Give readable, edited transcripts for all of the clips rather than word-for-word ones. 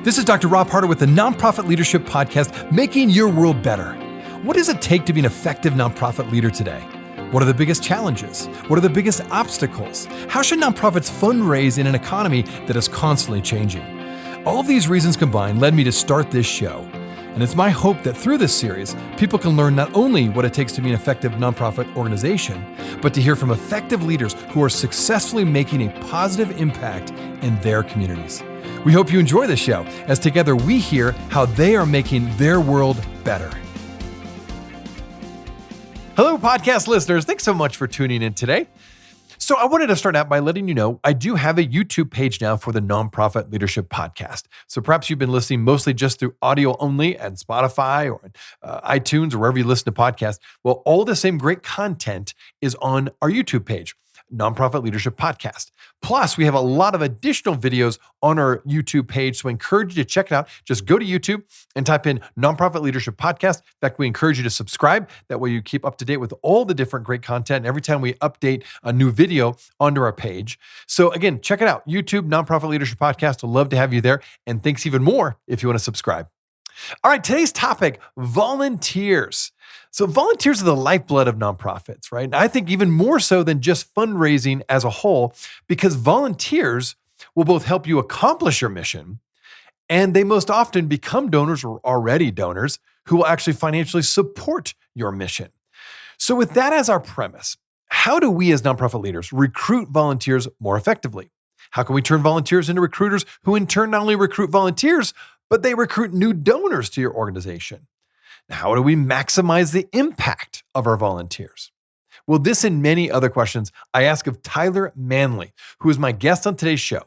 This is Dr. Rob Harder with the Nonprofit Leadership Podcast, Making Your World Better. What does it take to be an effective nonprofit leader today? What are the biggest challenges? What are the biggest obstacles? How should nonprofits fundraise in an economy that is constantly changing? All of these reasons combined led me to start this show. And it's my hope that through this series, people can learn not only what it takes to be an effective nonprofit organization, but to hear from effective leaders who are successfully making a positive impact in their communities. We hope you enjoy the show as together we hear how they are making their world better. Hello, podcast listeners. Thanks so much for tuning in today. So I wanted to start out by letting you know I do have a YouTube page now for the Nonprofit Leadership Podcast. So perhaps you've been listening mostly just through audio only at Spotify or iTunes or wherever you listen to podcasts. Well, all the same great content is on our YouTube page, Nonprofit Leadership Podcast. Plus, we have a lot of additional videos on our YouTube page, so I encourage you to check it out. Just go to YouTube and type in Nonprofit Leadership Podcast. In fact, we encourage you to subscribe. That way you keep up to date with all the different great content every time we update a new video onto our page. So again, check it out. YouTube, Nonprofit Leadership Podcast. I'd love to have you there. And thanks even more if you want to subscribe. All right, today's topic, volunteers. So volunteers are the lifeblood of nonprofits, right? And I think even more so than just fundraising as a whole, because volunteers will both help you accomplish your mission, and they most often become donors or already donors who will actually financially support your mission. So with that as our premise, how do we as nonprofit leaders recruit volunteers more effectively? How can we turn volunteers into recruiters who in turn not only recruit volunteers, but they recruit new donors to your organization? How do we maximize the impact of our volunteers? Well, this and many other questions I ask of Tyler Manley, who is my guest on today's show.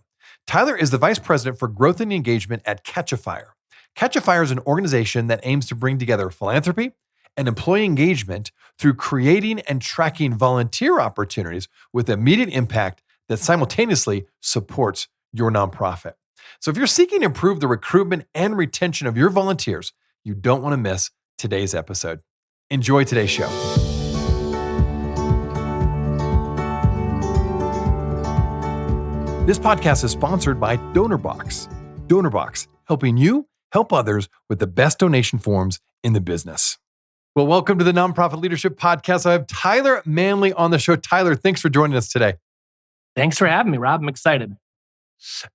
Tyler is the Vice President for Growth and Engagement at Catchafire. Catchafire is an organization that aims to bring together philanthropy and employee engagement through creating and tracking volunteer opportunities with immediate impact that simultaneously supports your nonprofit. So if you're seeking to improve the recruitment and retention of your volunteers, you don't want to miss today's episode. Enjoy today's show. This podcast is sponsored by DonorBox. DonorBox, helping you help others with the best donation forms in the business. Well, welcome to the Nonprofit Leadership Podcast. I have Tyler Manley on the show. Tyler, thanks for joining us today. Thanks for having me, Rob. I'm excited.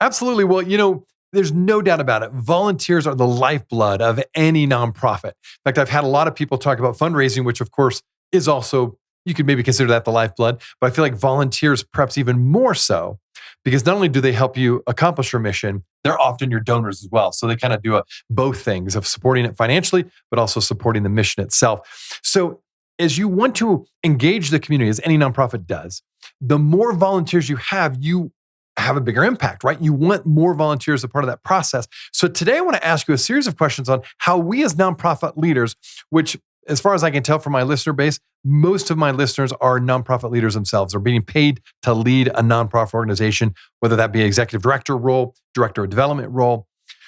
Absolutely. Well, there's no doubt about it. Volunteers are the lifeblood of any nonprofit. In fact, I've had a lot of people talk about fundraising, which of course is also, you could maybe consider that the lifeblood, but I feel like volunteers perhaps even more so, because not only do they help you accomplish your mission, they're often your donors as well. So they kind of do both things of supporting it financially, but also supporting the mission itself. So as you want to engage the community, as any nonprofit does, the more volunteers you have a bigger impact, right? You want more volunteers as a part of that process. So today I want to ask you a series of questions on how we as nonprofit leaders, which as far as I can tell from my listener base, most of my listeners are nonprofit leaders themselves. They're being paid to lead a nonprofit organization, whether that be executive director role, director of development role.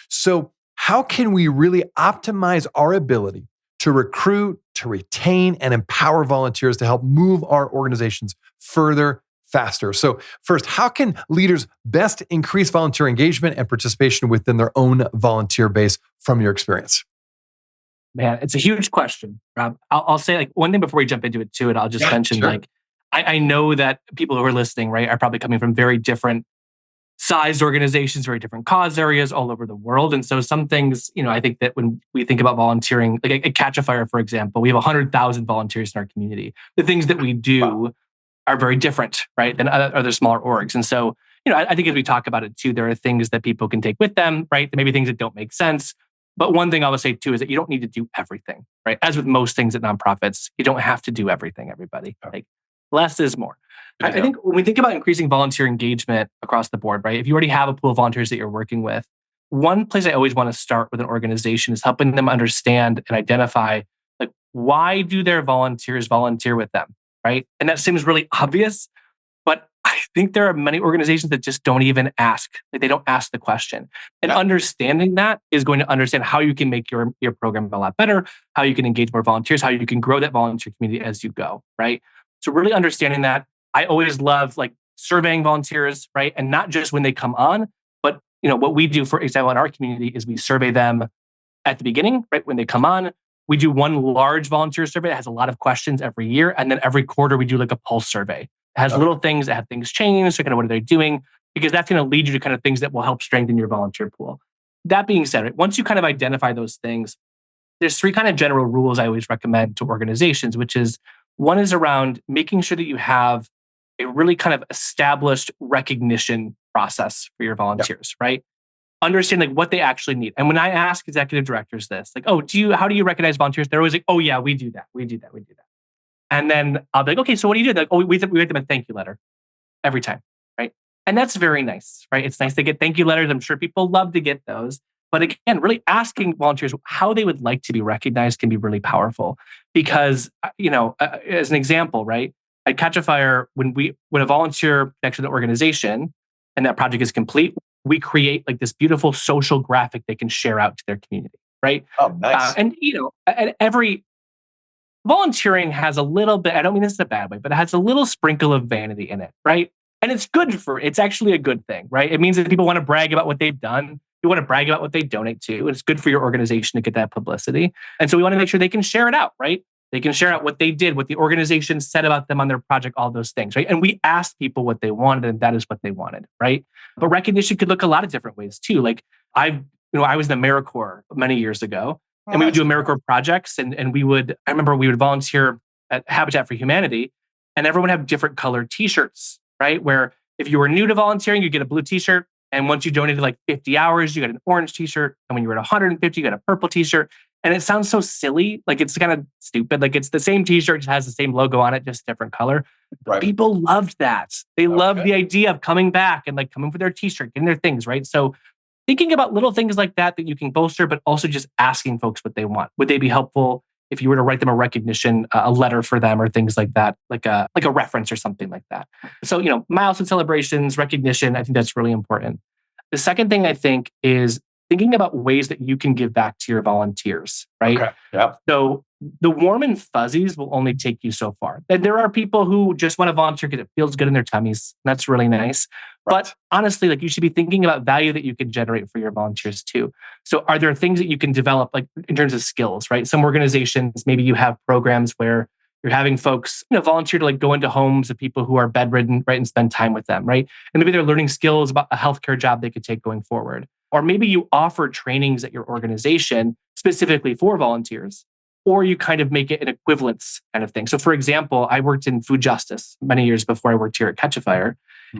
So how can we really optimize our ability to recruit, to retain, and empower volunteers to help move our organizations further, faster? So first, how can leaders best increase volunteer engagement and participation within their own volunteer base from your experience? Man, it's a huge question, Rob. I'll say one thing before we jump into it too, and I'll just mention sure. I know that people who are listening, right, are probably coming from very different sized organizations, very different cause areas all over the world. And so some things, I think that when we think about volunteering, like at Catchafire, for example, we have 100,000 volunteers in our community. The things that we do are very different, right, than other smaller orgs. And so, I think as we talk about it too, there are things that people can take with them, right? There may be things that don't make sense. But one thing I would say too is that you don't need to do everything, right? As with most things at nonprofits, you don't have to do everything, everybody. Like less is more. I think when we think about increasing volunteer engagement across the board, right? If you already have a pool of volunteers that you're working with, one place I always want to start with an organization is helping them understand and identify, why do their volunteers volunteer with them, right? And that seems really obvious, but I think there are many organizations that just don't even ask. They don't ask the question. And understanding that is going to understand how you can make your program a lot better, how you can engage more volunteers, how you can grow that volunteer community as you go, right? So really understanding that. I always love surveying volunteers, right? And not just when they come on, but what we do, for example, in our community is we survey them at the beginning, right? When they come on, we do one large volunteer survey that has a lot of questions every year. And then every quarter, we do like a pulse survey. It has little things that have things changed. So kind of what are they doing? Because that's going to lead you to kind of things that will help strengthen your volunteer pool. That being said, right, once you kind of identify those things, there's three kind of general rules I always recommend to organizations, which is one is around making sure that you have a really kind of established recognition process for your volunteers, right? Understand like what they actually need. And when I ask executive directors this, like, oh, how do you recognize volunteers? They're always like, oh yeah, we do that. We do that. We do that. And then I'll be like, okay, so what do you do? They're like, oh, we write them a thank you letter every time, right? And that's very nice, right? It's nice to get thank you letters. I'm sure people love to get those. But again, really asking volunteers how they would like to be recognized can be really powerful. Because, as an example, right? At Catchafire, when a volunteer connects with an organization and that project is complete, we create like this beautiful social graphic they can share out to their community, right? Oh, nice. And every volunteering has a little bit, I don't mean this in a bad way, but it has a little sprinkle of vanity in it, right? And it's actually a good thing, right? It means that people want to brag about what they've done. You want to brag about what they donate to. It's good for your organization to get that publicity. And so we want to make sure they can share it out, right? They can share out what they did, what the organization said about them on their project, all those things, right? And we asked people what they wanted, and that is what they wanted, right? But recognition could look a lot of different ways too. Like I was in AmeriCorps many years ago, and we would do AmeriCorps projects, and I remember we would volunteer at Habitat for Humanity, and everyone would have different colored T-shirts, right? Where if you were new to volunteering, you get a blue T-shirt, and once you donated like 50 hours, you got an orange T-shirt, and when you were at 150, you got a purple T-shirt. And it sounds so silly, like it's kind of stupid. Like it's the same T-shirt, just has the same logo on it, just different color. But people loved that. They loved the idea of coming back and like coming for their T-shirt, getting their things, right? So thinking about little things like that you can bolster, but also just asking folks what they want. Would they be helpful if you were to write them a recognition, a letter for them or things like that, like a reference or something like that? So, milestone celebrations, recognition, I think that's really important. The second thing I think is thinking about ways that you can give back to your volunteers, right? Okay. Yep. So the warm and fuzzies will only take you so far. And there are people who just want to volunteer because it feels good in their tummies. That's really nice. Right. But honestly, like you should be thinking about value that you can generate for your volunteers too. So are there things that you can develop like in terms of skills, right? Some organizations, maybe you have programs where you're having folks, volunteer to like go into homes of people who are bedridden, right? And spend time with them, right? And maybe they're learning skills about a healthcare job they could take going forward. Or maybe you offer trainings at your organization specifically for volunteers, or you kind of make it an equivalence kind of thing. So for example, I worked in food justice many years before I worked here at Catchafire,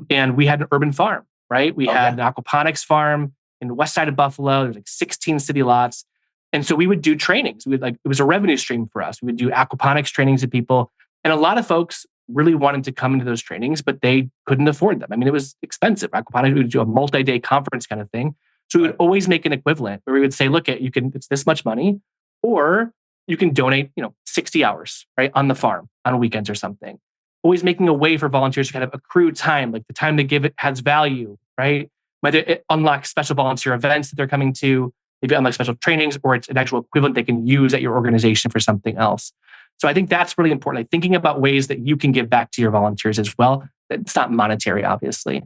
and we had an urban farm, right? We had an aquaponics farm in the west side of Buffalo. There's like 16 city lots. And so we would do trainings. It was a revenue stream for us. We would do aquaponics trainings with people. And a lot of folks really wanted to come into those trainings, but they couldn't afford them. I mean, it was expensive. Aquaponics, we would do a multi-day conference kind of thing. So we would always make an equivalent where we would say, look, it's this much money, or you can donate, 60 hours, right, on the farm on weekends or something. Always making a way for volunteers to kind of accrue time, like the time they give it has value, right? Whether it unlocks special volunteer events that they're coming to, maybe unlocks special trainings, or it's an actual equivalent they can use at your organization for something else. So I think that's really important. Like thinking about ways that you can give back to your volunteers as well. It's not monetary, obviously.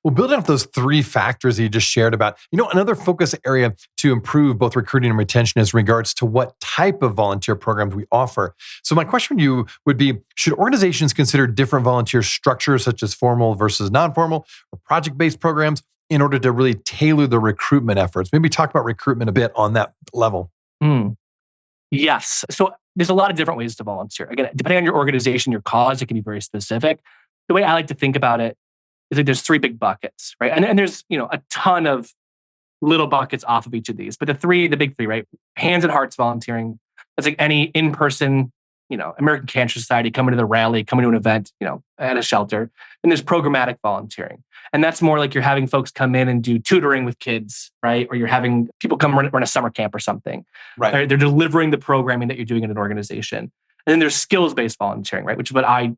Well, building off those three factors that you just shared about, another focus area to improve both recruiting and retention is in regards to what type of volunteer programs we offer. So my question to you would be, should organizations consider different volunteer structures such as formal versus non-formal or project-based programs in order to really tailor the recruitment efforts? Maybe talk about recruitment a bit on that level. Yes. So there's a lot of different ways to volunteer. Again, depending on your organization, your cause, it can be very specific. The way I like to think about it is like there's three big buckets, right? And there's, a ton of little buckets off of each of these. But the big three, right? Hands and hearts volunteering. That's like any in-person, American Cancer Society, coming to the rally, coming to an event, at a shelter. And there's programmatic volunteering. And that's more like you're having folks come in and do tutoring with kids, right? Or you're having people come run a summer camp or something. Right. They're delivering the programming that you're doing in an organization. And then there's skills-based volunteering, right? Which is what I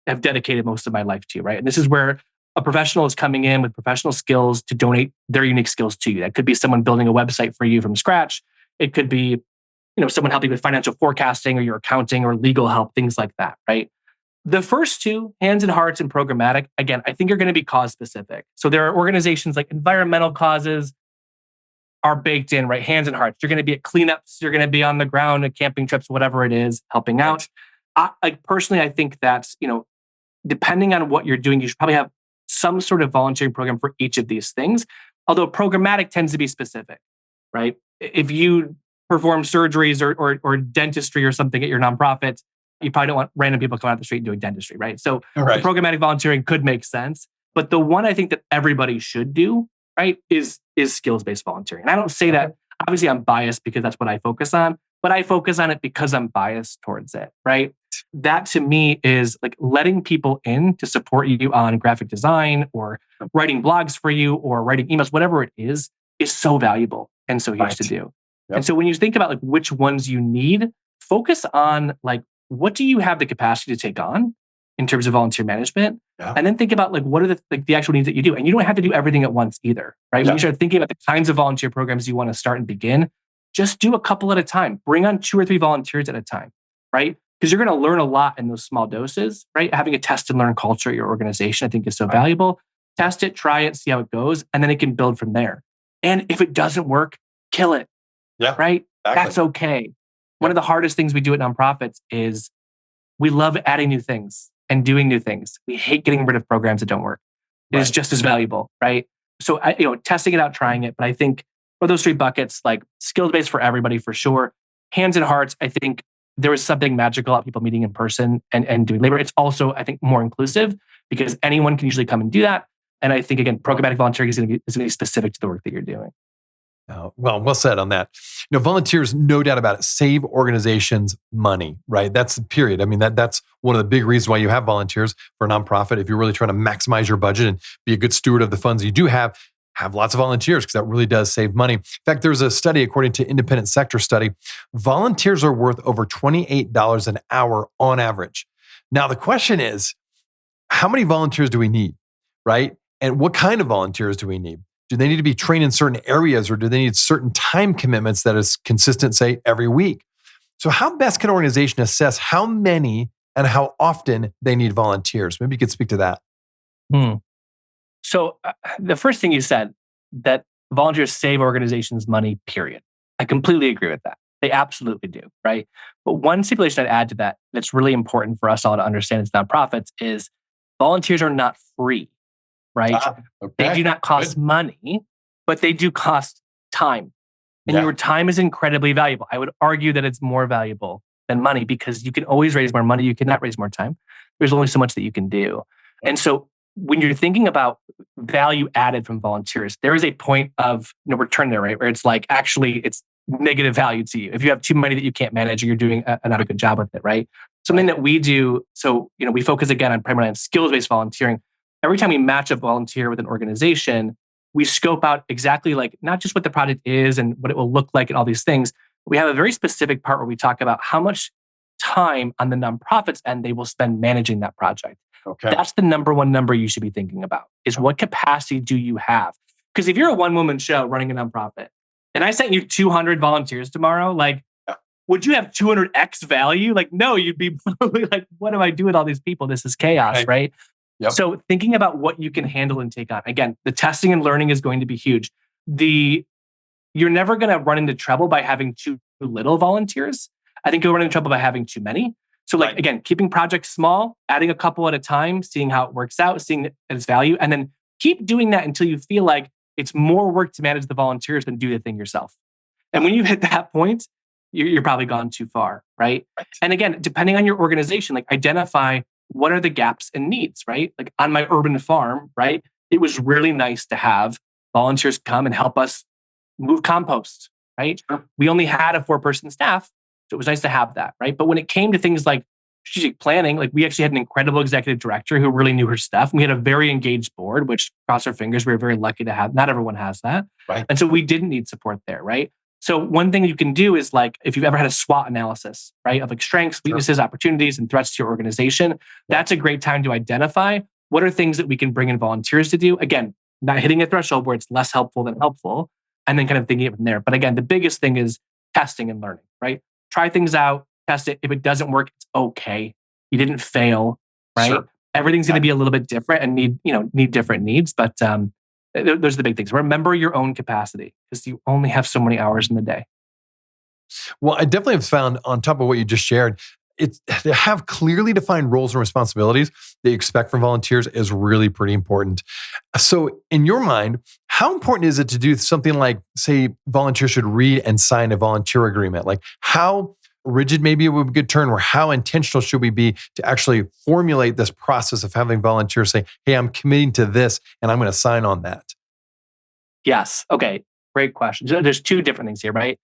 have dedicated most of my life to, right? And this is where a professional is coming in with professional skills to donate their unique skills to you. That could be someone building a website for you from scratch. It could be, someone helping with financial forecasting or your accounting or legal help, things like that, right? The first two, hands and hearts and programmatic, again, I think are going to be cause specific. So there are organizations like environmental causes are baked in, right? Hands and hearts. You're going to be at cleanups. You're going to be on the ground at camping trips, whatever it is, helping out. Personally, I think that's, depending on what you're doing, you should probably have some sort of volunteering program for each of these things. Although programmatic tends to be specific, right? If you perform surgeries or dentistry or something at your nonprofit, you probably don't want random people coming out the street and doing dentistry, right? So the programmatic volunteering could make sense. But the one I think that everybody should do, right, is skills-based volunteering. And I don't say that, obviously I'm biased because that's what I focus on, but I focus on it because I'm biased towards it, right? That to me is like letting people in to support you on graphic design or writing blogs for you or writing emails, whatever it is so valuable and so huge to do. And so when you think about like which ones you need, focus on like, what do you have the capacity to take on in terms of volunteer management? And then think about like, what are the actual needs that you do? And you don't have to do everything at once either, right? When you start thinking about the kinds of volunteer programs you want to start and begin, just do a couple at a time. Bring on 2 or 3 volunteers at a time, right? Because you're going to learn a lot in those small doses, right? Having a test and learn culture at your organization, I think is so valuable. Test it, try it, see how it goes, and then it can build from there. And if it doesn't work, kill it, right? Exactly. That's okay. One of the hardest things we do at nonprofits is we love adding new things and doing new things. We hate getting rid of programs that don't work. It is just as valuable, right? So, testing it out, trying it. But I think for those 3 buckets, like skills-based for everybody for sure. Hands and hearts, I think there is something magical about people meeting in person and doing labor. It's also, I think, more inclusive because anyone can usually come and do that. And I think, again, programmatic volunteering is going to be specific to the work that you're doing. Well said on that. Volunteers, no doubt about it, save organizations money, right? That's the period. I mean, that's one of the big reasons why you have volunteers for a nonprofit. If you're really trying to maximize your budget and be a good steward of the funds you do have lots of volunteers because that really does save money. In fact, there's a study, according to Independent Sector Study, volunteers are worth over $28 an hour on average. Now, the question is, how many volunteers do we need, right? And what kind of volunteers do we need? Do they need to be trained in certain areas or do they need certain time commitments that is consistent, say, every week? So how best can an organization assess how many and how often they need volunteers? Maybe you could speak to that. So the first thing you said, that volunteers save organizations money, period. I completely agree with that. They absolutely do, right? But one stipulation I'd add to that that's really important for us all to understand as nonprofits is volunteers are not free, right? They do not cost money, but they do cost time. And your time is incredibly valuable. I would argue that it's more valuable than money because you can always raise more money. You cannot raise more time. There's only so much that you can do. And so when you're thinking about value added from volunteers, there is a point of return there, right? Where it's like, actually, it's negative value to you. If you have too many that you can't manage or you're doing not a good job with it, right? Something that we do, so we focus again primarily on skills-based volunteering. Every time we match a volunteer with an organization, we scope out exactly like not just what the project is and what it will look like and all these things. We have a very specific part where we talk about how much time on the nonprofit's end they will spend managing that project. That's the number one number you should be thinking about is what capacity do you have? Because if you're a one-woman show running a nonprofit and I sent you 200 volunteers tomorrow, like, would you have 200x value? Like, no, you'd be probably like, what do I do with all these people? This is chaos, right? So thinking about what you can handle and take on. Again, the testing and learning is going to be huge. You're never going to run into trouble by having too little volunteers. I think you'll run into trouble by having too many. So again, keeping projects small, adding a couple at a time, seeing how it works out, seeing its value, and then keep doing that until you feel like it's more work to manage the volunteers than do the thing yourself. And when you hit that point, you're probably gone too far, right? And again, depending on your organization, like identify what are the gaps and needs, right? Like on my urban farm, right? It was really nice to have volunteers come and help us move compost, right? We only had a 4-person staff. So it was nice to have that, right? But when it came to things like strategic planning, like we actually had an incredible executive director who really knew her stuff. And we had a very engaged board, which cross our fingers, we were very lucky to have. Not everyone has that. And so we didn't need support there, right? So one thing you can do is like, if you've ever had a SWOT analysis, right? Of like strengths, weaknesses, opportunities, and threats to your organization, that's a great time to identify what are things that we can bring in volunteers to do. Again, not hitting a threshold where it's less helpful than helpful, and then kind of thinking it from there. But again, the biggest thing is testing and learning, right? Try things out, test it. If it doesn't work, it's okay. You didn't fail. right? Sure. Everything's going to be a little bit different and need different needs. But those are the big things. Remember your own capacity because you only have so many hours in the day. Well, I definitely have found on top of what you just shared, it's to have clearly defined roles and responsibilities that you expect from volunteers is really pretty important. So in your mind, how important is it to do something like, say, volunteers should read and sign a volunteer agreement? Like how rigid maybe it would be a good term, or how intentional should we be to actually formulate this process of having volunteers say, hey, I'm committing to this and I'm going to sign on that? Yes. Okay. Great question. So there's two different things here, right?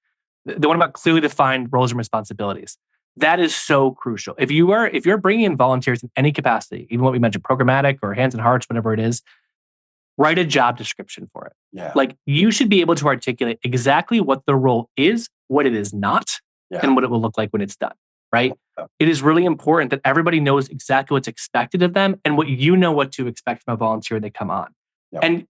The one about clearly defined roles and responsibilities. That is so crucial. If you're bringing in volunteers in any capacity, even what we mentioned, programmatic or hands and hearts, whatever it is, write a job description for it. Yeah. Like you should be able to articulate exactly what the role is, what it is not, and what it will look like when it's done. Right? It is really important that everybody knows exactly what's expected of them and what to expect from a volunteer when they come on. Yep. And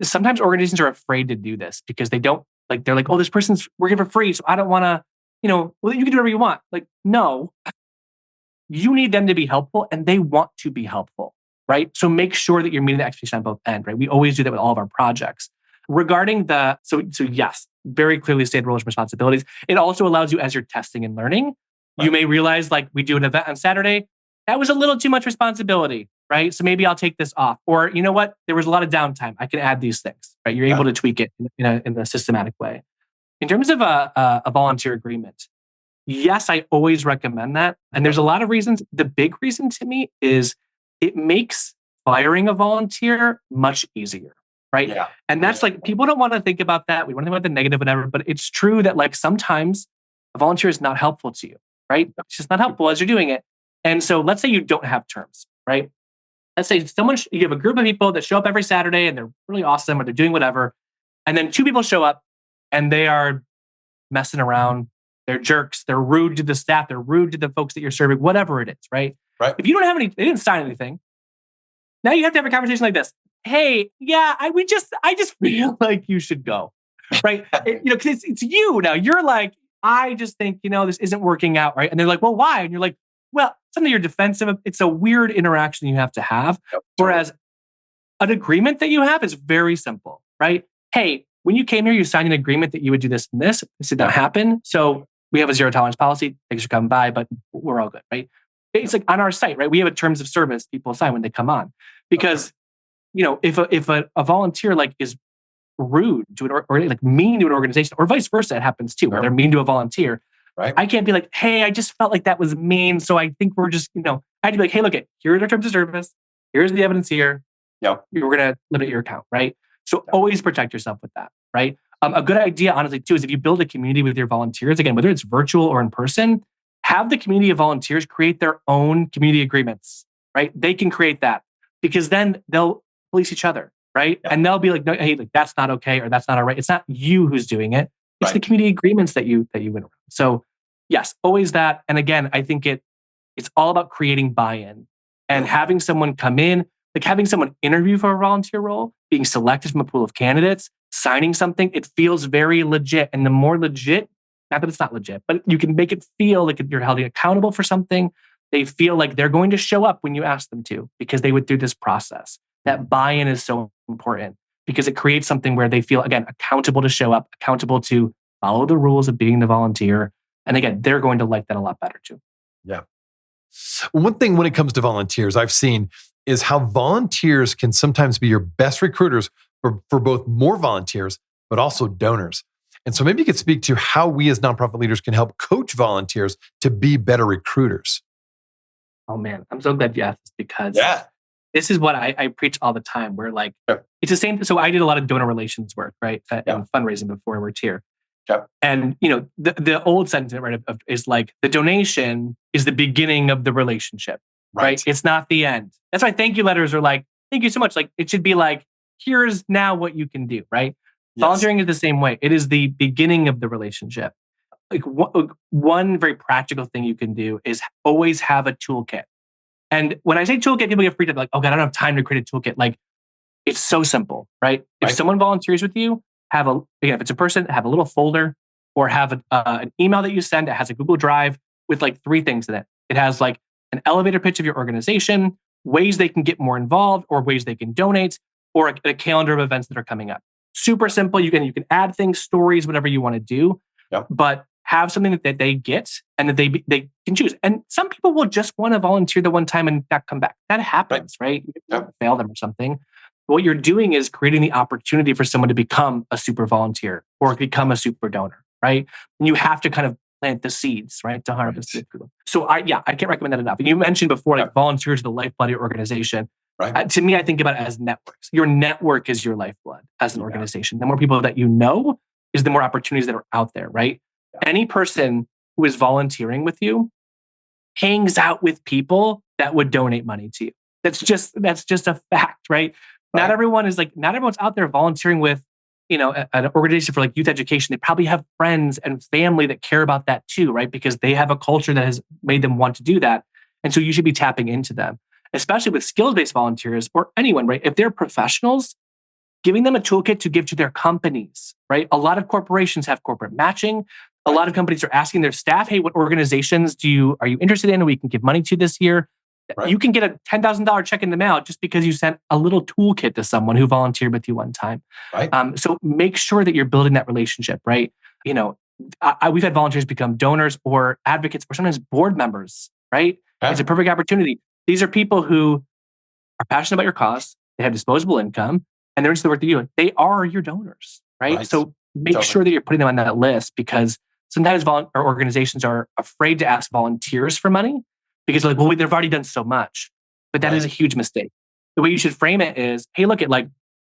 sometimes organizations are afraid to do this because they don't they're like, oh, this person's working for free, so I don't want to, well, you can do whatever you want. Like, no, you need them to be helpful and they want to be helpful, right? So make sure that you're meeting the expectation on both ends, right? We always do that with all of our projects. Regarding so yes, very clearly stated roles and responsibilities. It also allows you as you're testing and learning, you may realize like we do an event on Saturday, that was a little too much responsibility, right? So maybe I'll take this off. Or you know what? There was a lot of downtime. I can add these things, right? You're able to tweak it in a systematic way. In terms of a volunteer agreement, yes, I always recommend that. And there's a lot of reasons. The big reason to me is it makes firing a volunteer much easier, right? Yeah. And that's like, people don't want to think about that. We want to think about the negative, whatever, but it's true that like sometimes a volunteer is not helpful to you, right? It's just not helpful as you're doing it. And so let's say you don't have terms, right? Let's say you have a group of people that show up every Saturday and they're really awesome or they're doing whatever. And then two people show up and they are messing around. They're jerks. They're rude to the staff. They're rude to the folks that you're serving, whatever it is, right? Right. If you don't have they didn't sign anything. Now you have to have a conversation like this. Hey, yeah, I just feel like you should go, right? Because it's you now. You're like, I just think, this isn't working out, right? And they're like, well, why? And you're like, well, something you're defensive of. It's a weird interaction you have to have. Yep. Whereas an agreement that you have is very simple, right? Hey, when you came here, you signed an agreement that you would do this and this. This did not happen. So we have a zero tolerance policy. Thanks for coming by, but we're all good, right? It's like on our site, right? We have a terms of service people sign when they come on. Because, if a volunteer like is rude to or like mean to an organization, or vice versa, it happens too, where they're mean to a volunteer. Right. I can't be like, hey, I just felt like that was mean. So I think we're just, I had to be like, hey, look, here's our terms of service. Here's the evidence here. Yep. We're going to limit your account, right? So always protect yourself with that, right? A good idea, honestly, too, is if you build a community with your volunteers, again, whether it's virtual or in person, have the community of volunteers create their own community agreements, right? They can create that because then they'll police each other, right? Yeah. And they'll be like, no, hey, like, that's not okay or that's not all right. It's not you who's doing it. It's the community agreements that you went around. So yes, always that. And again, I think it's all about creating buy-in and having someone come in, like having someone interview for a volunteer role, being selected from a pool of candidates, signing something. It feels very legit. And the more legit, not that it's not legit, but you can make it feel like you're held accountable for something. They feel like they're going to show up when you ask them to because they went through this process. That buy-in is so important because it creates something where they feel, again, accountable to show up, accountable to follow the rules of being the volunteer. And again, they're going to like that a lot better too. Yeah. One thing when it comes to volunteers I've seen is how volunteers can sometimes be your best recruiters for both more volunteers, but also donors. And so maybe you could speak to how we as nonprofit leaders can help coach volunteers to be better recruiters. Oh man, I'm so glad you asked this because this is what I preach all the time. Where like, it's the same. So I did a lot of donor relations work, right? And fundraising before I worked here. Yep. And the old sentiment, right, is like the donation is the beginning of the relationship, right? It's not the end. That's why thank you letters are like, thank you so much. Like it should be like, here's now what you can do, right? Yes. Volunteering is the same way. It is the beginning of the relationship. Like one very practical thing you can do is always have a toolkit. And when I say toolkit, people get freaked out like, oh God, I don't have time to create a toolkit. Like it's so simple, right? If someone volunteers with you, if it's a person, have a little folder or have an email that you send that has a Google Drive with like 3 things in it. It has like an elevator pitch of your organization, ways they can get more involved or ways they can donate, or a calendar of events that are coming up. Super simple. You can add things, stories, whatever you want to do, but have something that they get and that they can choose. And some people will just want to volunteer the one time and not come back. That happens, right? You don't fail them or something. What you're doing is creating the opportunity for someone to become a super volunteer or become a super donor, right? And you have to kind of plant the seeds, right, to harvest it. So I can't recommend that enough. And you mentioned before, like volunteers are the lifeblood of your organization. Right. To me, I think about it as networks. Your network is your lifeblood as an organization. The more people that you know is the more opportunities that are out there, right? Any person who is volunteering with you hangs out with people that would donate money to you. That's just a fact, right? Not everyone's out there volunteering with, an organization for like youth education. They probably have friends and family that care about that too, right? Because they have a culture that has made them want to do that. And so you should be tapping into them, especially with skills-based volunteers or anyone, right? If they're professionals, giving them a toolkit to give to their companies, right? A lot of corporations have corporate matching. A lot of companies are asking their staff, hey, what organizations are you interested in? We can give money to this year. Right. You can get a $10,000 check in the mail just because you sent a little toolkit to someone who volunteered with you one time. Right. So make sure that you're building that relationship, right? We've had volunteers become donors or advocates or sometimes board members, right? It's a perfect opportunity. These are people who are passionate about your cause. They have disposable income and they're into the work that you do. They are your donors, right? So make sure that you're putting them on that list because sometimes organizations are afraid to ask volunteers for money because they're like, well, they've already done so much. But that is a huge mistake. The way you should frame it is, hey, look,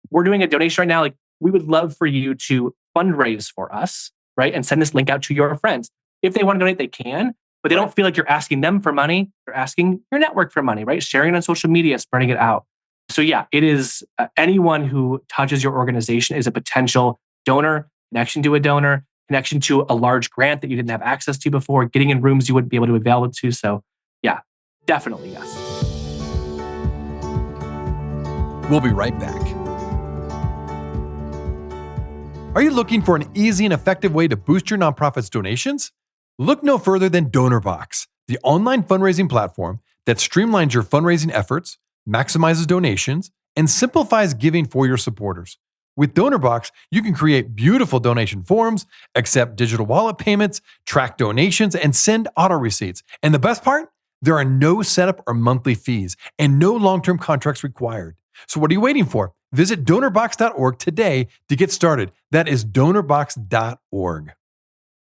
we're doing a donation right now. Like, we would love for you to fundraise for us, right? And send this link out to your friends. If they want to donate, they can, but they don't feel like you're asking them for money. They're asking your network for money, right? Sharing it on social media, spreading it out. So yeah, it is anyone who touches your organization is a potential donor, connection to a donor, connection to a large grant that you didn't have access to before, getting in rooms you wouldn't be able to avail it to. So yeah, definitely yes. We'll be right back. Are you looking for an easy and effective way to boost your nonprofit's donations? Look no further than DonorBox, the online fundraising platform that streamlines your fundraising efforts, maximizes donations, and simplifies giving for your supporters. With DonorBox, you can create beautiful donation forms, accept digital wallet payments, track donations, and send auto receipts. And the best part? There are no setup or monthly fees and no long-term contracts required. So what are you waiting for? Visit donorbox.org today to get started. That is donorbox.org.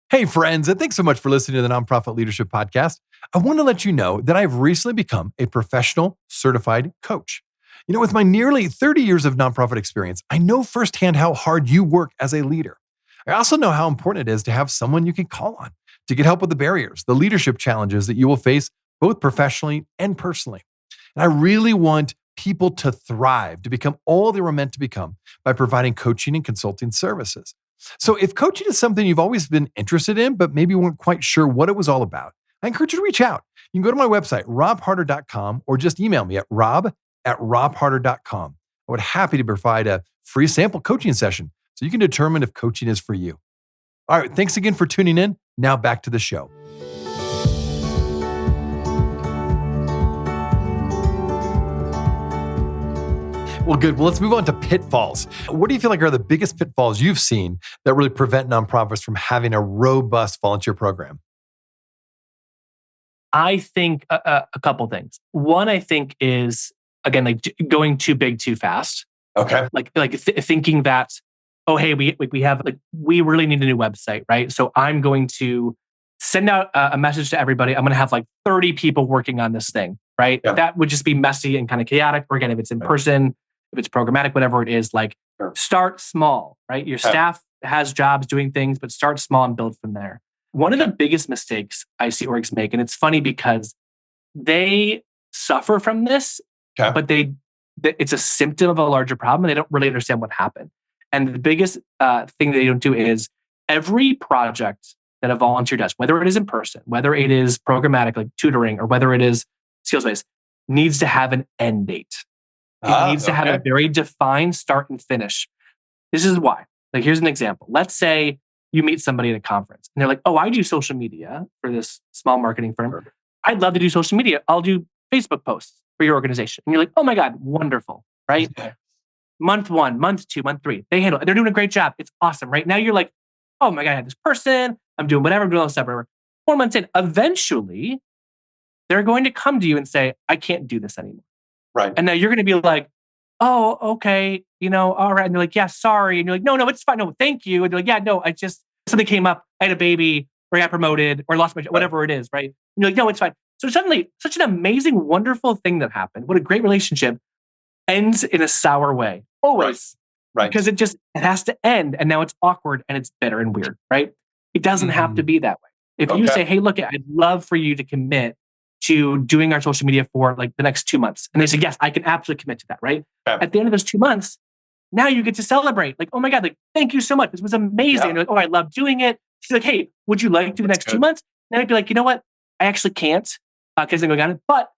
Hey friends, and thanks so much for listening to the Nonprofit Leadership Podcast. I want to let you know that I've recently become a professional certified coach. With my nearly 30 years of nonprofit experience, I know firsthand how hard you work as a leader. I also know how important it is to have someone you can call on to get help with the barriers, the leadership challenges that you will face both professionally and personally. And I really want people to thrive, to become all they were meant to become by providing coaching and consulting services. So if coaching is something you've always been interested in, but maybe weren't quite sure what it was all about, I encourage you to reach out. You can go to my website, robharder.com, or just email me at rob@robharder.com. I would happy to provide a free sample coaching session so you can determine if coaching is for you. All right, thanks again for tuning in. Now back to the show. Well, good. Well, let's move on to pitfalls. What do you feel like are the biggest pitfalls you've seen that really prevent nonprofits from having a robust volunteer program? I think a couple things. One, I think is, again, like going too big too fast. Okay. Thinking that, oh, hey, we really need a new website, right? So I'm going to send out a message to everybody. I'm going to have 30 people working on this thing, right? Yeah. That would just be messy and kind of chaotic. Or again, if it's in person, if it's programmatic, whatever it is, start small, right? Your staff has jobs doing things, but start small and build from there. One of the biggest mistakes I see orgs make, and it's funny because they suffer from this, but it's a symptom of a larger problem and they don't really understand what happened. And the biggest thing they don't do is every project that a volunteer does, whether it is in person, whether it is programmatic like tutoring, or whether it is skills-based, needs to have an end date. It needs to have a very defined start and finish. This is why. Here's an example. Let's say you meet somebody at a conference and they're like, oh, I do social media for this small marketing firm. I'd love to do social media. I'll do Facebook posts for your organization. And you're like, oh my God, wonderful, right? Month 1, month 2, month 3, they handle it. They're doing a great job. It's awesome, right? Now you're like, oh my God, I have this person. I'm doing whatever, I'm doing all this stuff, whatever. 4 months in, eventually, they're going to come to you and say, I can't do this anymore. Right. And now you're going to be like, oh, okay, all right. And they're like, yeah, sorry. And you're like, no, it's fine. No, thank you. And they're like, yeah, no, something came up. I had a baby or I got promoted or lost my job, whatever it is, right? And you're like, no, it's fine. So suddenly, such an amazing, wonderful thing that happened. What a great relationship ends in a sour way. Always. Right. Because it has to end. And now it's awkward and it's bitter and weird, right? It doesn't have to be that way. If you say, hey, look, I'd love for you to commit to doing our social media for like the next 2 months. And they say, yes, I can absolutely commit to that, right? At the end of those 2 months, now you get to celebrate. Like, oh my God, like, thank you so much. This was amazing. And like, oh, I love doing it. She's like, hey, would you like to do the next 2 months? And I'd be like, you know what? I actually can't because I'm going on it. But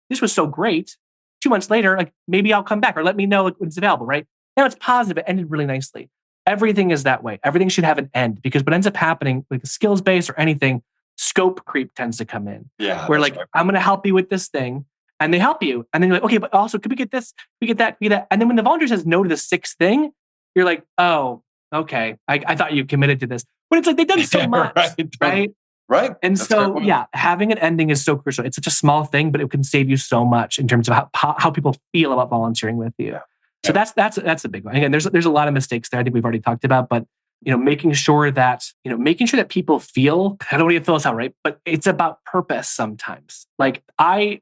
this was so great. 2 months later, like maybe I'll come back or let me know when it's available, right? Now it's positive. It ended really nicely. Everything is that way. Everything should have an end because what ends up happening, like skills based or anything, scope creep tends to come in. Yeah. Where like, I'm going to help you with this thing. And they help you. And then you're like, okay, but also, could we get this? Could we get that? Could we get that? And then when the volunteer says no to the 6th thing, you're like, oh, okay. I thought you committed to this. But it's like, they've done so much, right? Right. And so, having an ending is so crucial. It's such a small thing, but it can save you so much in terms of how people feel about volunteering with you. Yeah. So that's a big one. Again, there's a lot of mistakes there. I think we've already talked about, but making sure that people feel, I don't want to fill us out, right? But it's about purpose sometimes. Like I've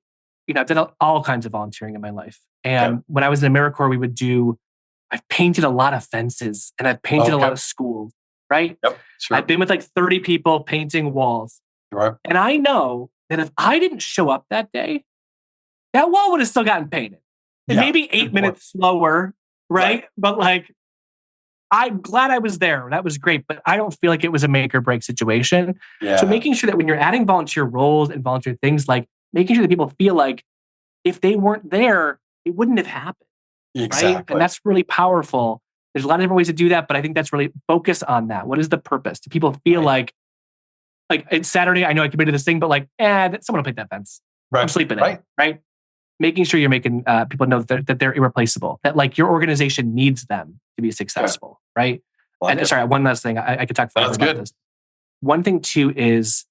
done all kinds of volunteering in my life. And when I was in AmeriCorps, I've painted a lot of fences and I've painted a lot of schools, right? Yep, sure. I've been with like 30 people painting walls. Sure. And I know that if I didn't show up that day, that wall would have still gotten painted. And maybe 8 minutes slower, right? But like, I'm glad I was there. That was great. But I don't feel like it was a make or break situation. Yeah. So making sure that when you're adding volunteer roles and volunteer things, like making sure that people feel like if they weren't there, it wouldn't have happened. Exactly. Right? And that's really powerful. There's a lot of different ways to do that, but I think that's really focus on that. What is the purpose? Do people feel like it's Saturday, I know I committed this thing, but like, someone will paint that fence. Right. I'm sleeping in it, right? Making sure you're making people know that they're irreplaceable, that like your organization needs them to be successful, right? And sorry, one last thing. I could talk forever about this. One thing too is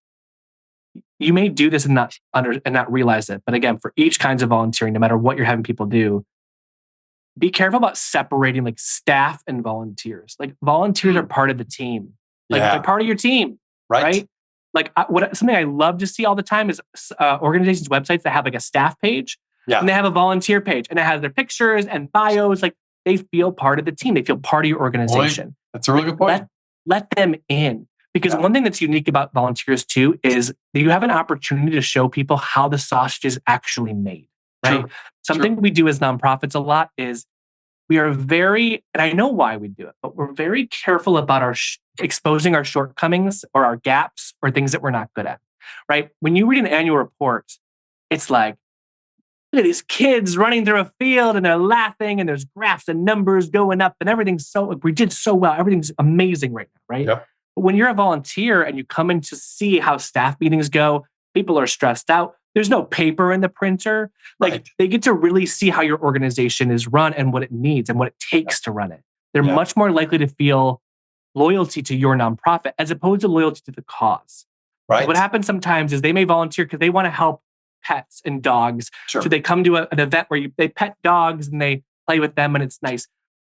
you may do this and not realize it. But again, for each kinds of volunteering, no matter what you're having people do, be careful about separating like staff and volunteers. Like volunteers are part of the team. Like they're part of your team, right? Like something I love to see all the time is organizations' websites that have like a staff page and they have a volunteer page and it has their pictures and bios. Like they feel part of the team. They feel part of your organization. That's a really good point. Let them in. Because one thing that's unique about volunteers too is that you have an opportunity to show people how the sausage is actually made, right? True. Something we do as nonprofits a lot is we are very, and I know why we do it, but we're very careful about exposing our shortcomings or our gaps or things that we're not good at, right? When you read an annual report, it's like, look at these kids running through a field and they're laughing and there's graphs and numbers going up and everything's we did so well. Everything's amazing right now, right? Yep. But when you're a volunteer and you come in to see how staff meetings go, people are stressed out. There's no paper in the printer. Like they get to really see how your organization is run and what it needs and what it takes to run it. They're much more likely to feel loyalty to your nonprofit as opposed to loyalty to the cause. Right. What happens sometimes is they may volunteer because they want to help pets and dogs. Sure. So they come to an event where they pet dogs and they play with them and it's nice.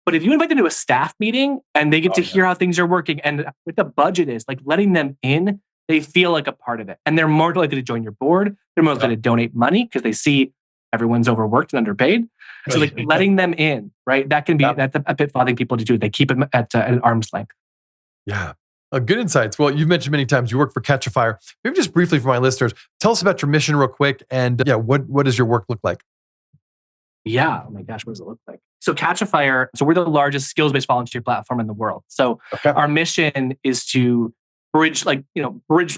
But if you invite them to a staff meeting and they get to hear how things are working and what the budget is, like letting them in, they feel like a part of it. And they're more likely to join your board. They're more likely to donate money because they see everyone's overworked and underpaid. So like letting them in, right? That can be, that's a pitfall I think people do. They keep them at an arm's length. Yeah. Good insights. Well, you've mentioned many times you work for Catchafire. Maybe just briefly for my listeners, tell us about your mission real quick. And what does your work look like? Yeah. Oh my gosh, what does it look like? So Catchafire, we're the largest skills-based volunteer platform in the world. So our mission is to bridge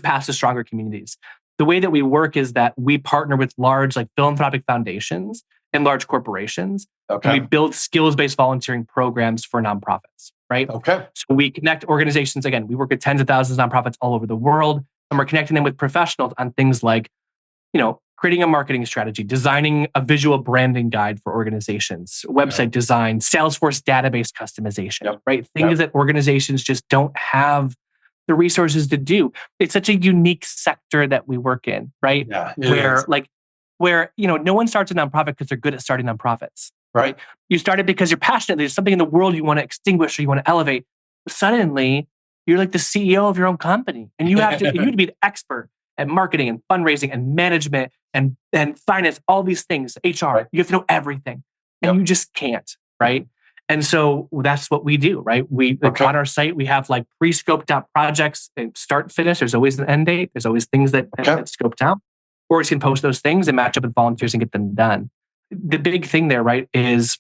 paths to stronger communities. The way that we work is that we partner with large philanthropic foundations and large corporations. And we build skills-based volunteering programs for nonprofits, right? So we connect organizations. Again, we work with tens of thousands of nonprofits all over the world, and we're connecting them with professionals on things like creating a marketing strategy, designing a visual branding guide for organizations, website design, Salesforce database customization, right? Things that organizations just don't have the resources to do. It's such a unique sector that we work in, right? Yeah, where no one starts a nonprofit because they're good at starting nonprofits, right? You start it because you're passionate. There's something in the world you want to extinguish or you want to elevate. Suddenly, you're like the CEO of your own company, and you have to be the expert at marketing and fundraising and management and finance, all these things, HR. Right. You have to know everything, and you just can't, right? And so that's what we do, right? We on our site, we have like pre-scoped out projects and start finish. There's always an end date. There's always things that get scoped out. Or you can post those things and match up with volunteers and get them done. The big thing there, right, is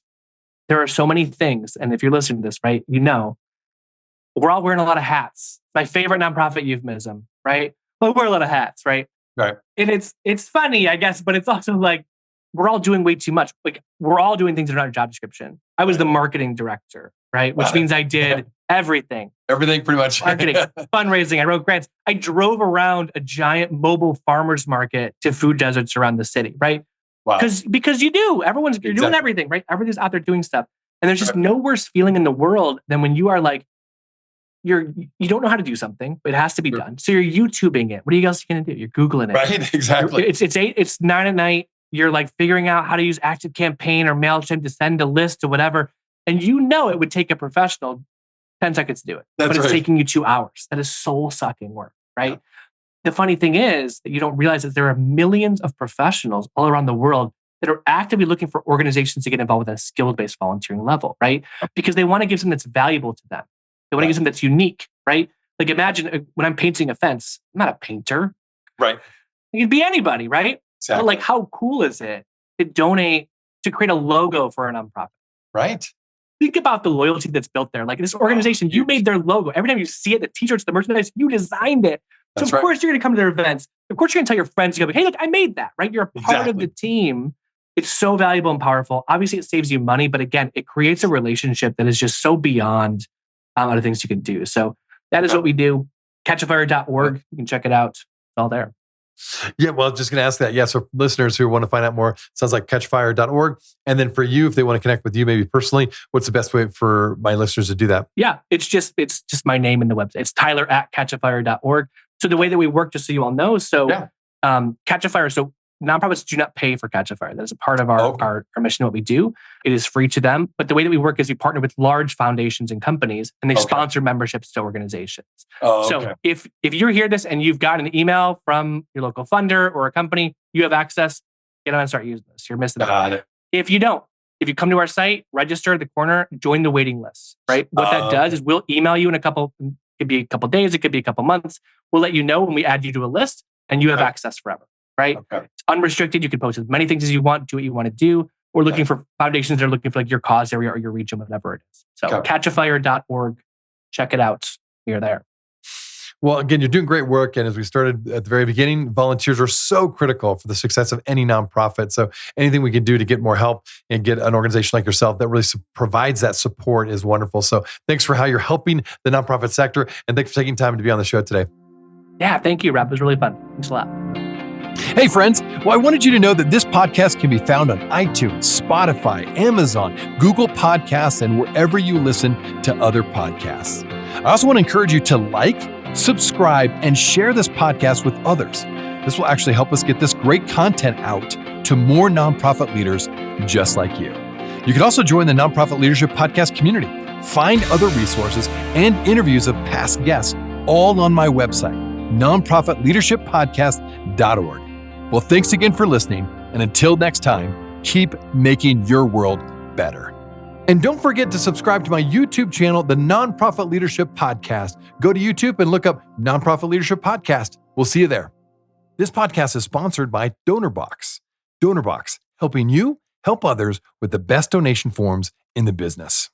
there are so many things. And if you're listening to this, right, we're all wearing a lot of hats. My favorite nonprofit euphemism, right? We wear a lot of hats, right? Right. And it's funny, I guess, but it's also like we're all doing way too much. Like we're all doing things that are not a job description. I was the marketing director, right? Which means I did everything. Everything pretty much. Marketing, fundraising, I wrote grants. I drove around a giant mobile farmers market to food deserts around the city, right? Wow. Because you do. You're doing everything, right? Everybody's out there doing stuff. And there's just no worse feeling in the world than when you are like, you don't know how to do something, but it has to be done. So you're YouTubing it. What else are you going to do? You're Googling it. Right, exactly. It's 9 at night. You're like figuring out how to use ActiveCampaign or MailChimp to send a list or whatever. And it would take a professional 10 seconds to do it. But it's taking you 2 hours. That is soul-sucking work, right? Yeah. The funny thing is that you don't realize that there are millions of professionals all around the world that are actively looking for organizations to get involved with a skill-based volunteering level, right? Because they want to give something that's valuable to them. They want to give something that's unique, right? Like imagine when I'm painting a fence, I'm not a painter. Right. It could be anybody, right? Exactly. But like how cool is it to create a logo for a nonprofit? Right. Think about the loyalty that's built there. Like this organization, you made their logo. Every time you see it, the t-shirts, the merchandise, you designed it. So of course you're going to come to their events. Of course you're going to tell your friends, hey, look, I made that, right? You're a part of the team. It's so valuable and powerful. Obviously, it saves you money, but again, it creates a relationship that is just so beyond other things you can do. So that is what we do. Catchafire.org. You can check it out. It's all there. Yeah, well, just going to ask that. Yeah, so for listeners who want to find out more, sounds like catchafire.org. And then for you, if they want to connect with you maybe personally, what's the best way for my listeners to do that? Yeah, it's just my name in the website. It's Tyler@catchafire.org. So the way that we work, just so you all know, Catchafire, so nonprofits do not pay for Catchafire. That is a part of our mission, what we do. It is free to them. But the way that we work is we partner with large foundations and companies, and they sponsor memberships to organizations. So if you hear this and you've got an email from your local funder or a company, you have access, get on and start using this. You're missing out. If you don't, if you come to our site, register at the corner, join the waiting list, right? What that does is we'll email you in it could be a couple days, it could be a couple months. We'll let you know when we add you to a list, and you have access forever. Right? Okay. It's unrestricted. You can post as many things as you want, do what you want to do. We're looking for foundations that are looking for like your cause area or your region, whatever it is. So catchafire.org, check it out. You're there. Well, again, you're doing great work. And as we started at the very beginning, volunteers are so critical for the success of any nonprofit. So anything we can do to get more help and get an organization like yourself that really provides that support is wonderful. So thanks for how you're helping the nonprofit sector. And thanks for taking time to be on the show today. Yeah, thank you, Rob. It was really fun. Thanks a lot. Hey friends, well, I wanted you to know that this podcast can be found on iTunes, Spotify, Amazon, Google Podcasts, and wherever you listen to other podcasts. I also want to encourage you to like, subscribe, and share this podcast with others. This will actually help us get this great content out to more nonprofit leaders just like you. You can also join the Nonprofit Leadership Podcast community. Find other resources and interviews of past guests all on my website, nonprofitleadershippodcast.org. Well, thanks again for listening. And until next time, keep making your world better. And don't forget to subscribe to my YouTube channel, the Nonprofit Leadership Podcast. Go to YouTube and look up Nonprofit Leadership Podcast. We'll see you there. This podcast is sponsored by DonorBox. DonorBox, helping you help others with the best donation forms in the business.